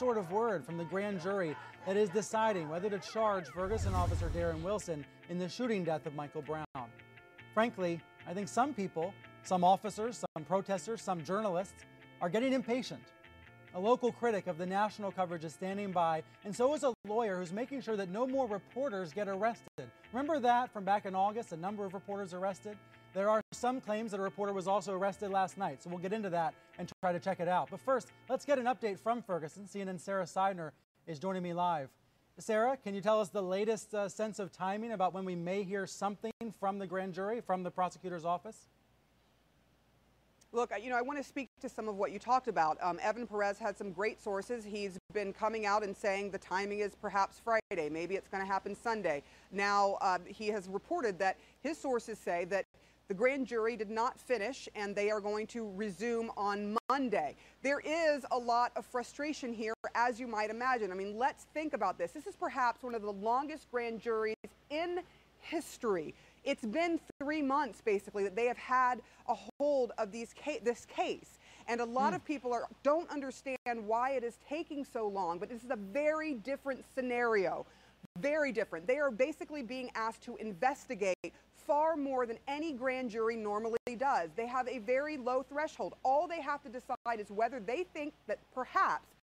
sort of word from the grand jury that is deciding whether to charge Ferguson officer Darren Wilson in the shooting death of Michael Brown. Frankly, I think some people, some officers, some protesters, some journalists are getting impatient. A local critic of the national coverage is standing by, and so is a lawyer who's making sure that no more reporters get arrested. Remember that from back in August, a number of reporters arrested? There are some claims that a reporter was also arrested last night, so we'll get into that and try to check it out. But first, let's get an update from Ferguson. CNN's Sarah Seidner is joining me live. Sarah, can you tell us the latest sense of timing about when we may hear something from the grand jury, from the prosecutor's office? Look, I want to speak to some of what you talked about. Evan Perez had some great sources. He's been coming out and saying the timing is perhaps Friday. Maybe it's going to happen Sunday. Now, he has reported that his sources say that the grand jury did not finish and they are going to resume on Monday. There is a lot of frustration here, as you might imagine. I mean, let's think about this. This is perhaps one of the longest grand juries in history. It's been 3 months, basically, that they have had a hold of this case. And a lot of people don't understand why it is taking so long, but this is a very different scenario. Very different. They are basically being asked to investigate far more than any grand jury normally does. They have a very low threshold. All they have to decide is whether they think that perhaps